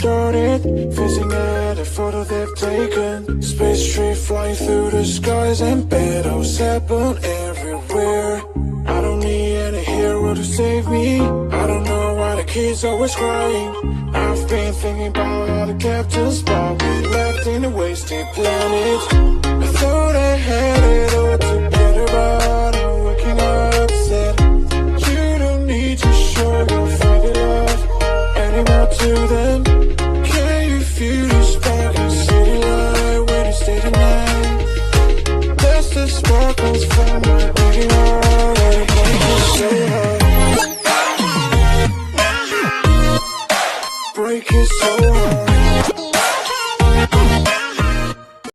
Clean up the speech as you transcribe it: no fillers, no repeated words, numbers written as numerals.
Started facing at a photo they've taken. Space tree flying through the skies, and battles happen everywhere. I don't need any hero to save me. I don't know why the kids always crying. I've been thinking about all the captains, but we left in a wasted planet. I thought I had it all together, but I'm waking up sad. You don't need to show your finding love anymore to them. Feel the spark in city light when you stay tonight. That's the sparkles from my beating heart, and it breaks me so hard. Break it so hard.